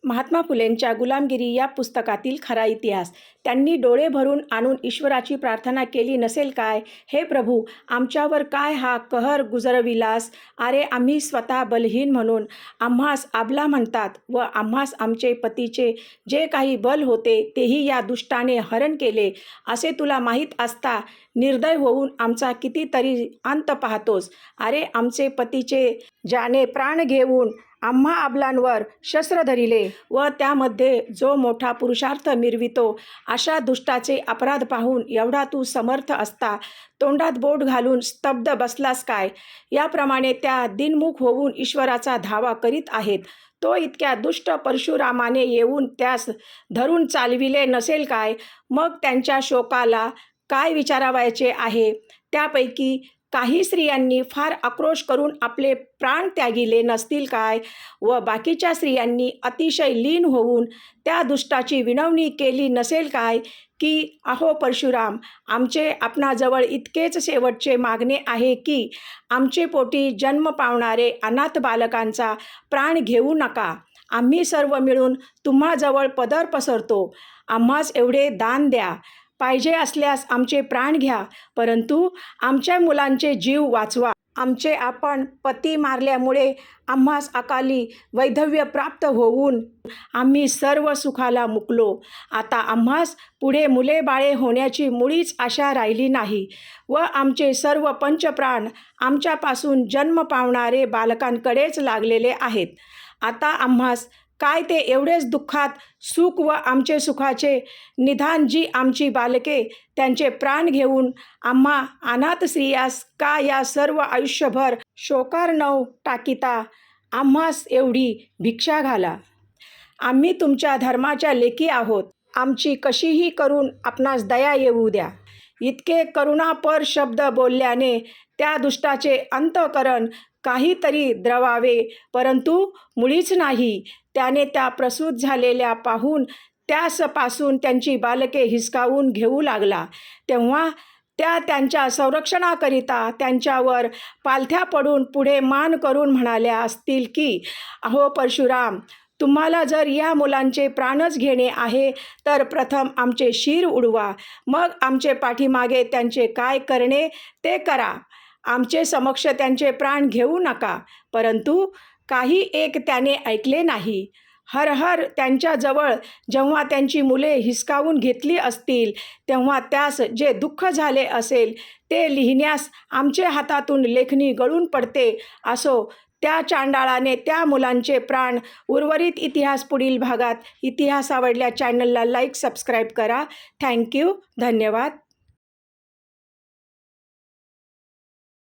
महात्मा फुलेंच्या गुलामगिरी या पुस्तकातील खरा इतिहास. त्यांनी डोळे भरून आणून ईश्वराची प्रार्थना केली नसेल काय? हे प्रभू, आमच्यावर काय हा कहर गुजरविलास? अरे आम्ही स्वतः बलहीन म्हणून आम्हास आबला म्हणतात व आम्हास आमचे पतीचे जे काही बल होते तेही या दुष्टाने हरण केले असे तुला माहीत असता निर्दय होऊन आमचा कितीतरी अंत पाहतोस. अरे आमचे पतीचे ज्याने प्राण घेऊन आम्हा आबलांवर शस्त्र धरिले व त्यामध्ये जो मोठा पुरुषार्थ मिरवितो अशा दुष्टाचे अपराध पाहून एवढा तू समर्थ असता तोंडात बोट घालून स्तब्ध बसलास काय? याप्रमाणे त्या दिनमुख होऊन ईश्वराचा धावा करीत आहेत. तो इतक्या दुष्ट परशुरामाने येऊन त्यास धरून चालविले नसेल काय? मग त्यांच्या शोकाला काय विचारावयाचे आहे? त्यापैकी काही स्त्रियांनी फार आक्रोश करून आपले प्राण त्यागिले नसतील काय? व बाकीच्या स्त्रियांनी अतिशय लीन होऊन त्या दुष्टाची विनवणी केली नसेल काय की अहो परशुराम, आमचे आपणाजवळ इतकेच शेवटचे मागणे आहे की आमचे पोटी जन्म पावणारे अनाथ बालकांचा प्राण घेऊ नका. आम्ही सर्व मिळून तुम्हाजवळ पदर पसरतो. आम्हास एवढे दान द्या. पाहिजे असल्यास आमचे प्राण घ्या, परंतु आमच्या मुलांचे जीव वाचवा. आमचे आपण पती मारल्यामुळे आम्हास अकाली वैधव्य प्राप्त होऊन आम्ही सर्व सुखाला मुकलो. आता आम्हास पुढे मुले बाळे होण्याची मुळीच आशा राहिली नाही व आमचे सर्व पंचप्राण आमच्यापासून जन्म पावणारे बालकांकडेच लागलेले आहेत. आता आम्हास काय ते एवढेच दुःखात सुख व आमचे सुखाचे निधान जी आमची बालके त्यांचे प्राण घेऊन आम्हा अनाथ स्त्रियास का या सर्व आयुष्यभर शोकार्णव टाकिता आम्हास एवढी भिक्षा घाला. आम्ही तुमच्या धर्माच्या लेकी आहोत. आमची कशीही करून आपणास दया येऊ द्या. इतके करुणापर शब्द बोलल्याने त्या दुष्टाचे अंतःकरण काहीतरी द्रवावे, परंतु मुळीच नाही. त्याने त्या प्रसूत झालेल्या पाहून त्यासपासून त्यांची बालके हिसकावून घेऊ लागला. तेव्हा त्या त्यांच्या संरक्षणाकरिता त्यांच्यावर पालथ्या पडून पुढे मान करून म्हणाल्या असतील की अहो परशुराम, तुम्हाला जर या मुलांचे प्राणच घेणे आहे तर प्रथम आमचे शिर उडवा, मग आमचे पाठीमागे त्यांचे काय करणे ते करा. आमचे समक्ष त्यांचे प्राण घेऊ नका. परंतु काही एक त्याने ऐकले नाही. हर हर त्यांच्याजवळ जेव्हा त्यांची मुले हिसकावून घेतली असतील तेव्हा त्यास जे दुःख झाले असेल ते लिहिण्यास आमच्या हातातून लेखणी गळून पडते असो. त्या चांडाळाने त्या मुलांचे प्राण. उर्वरित इतिहास पुढील भागात. इतिहास आवडल्या चॅनलला लाईक सबस्क्राईब करा. थँक्यू. धन्यवाद.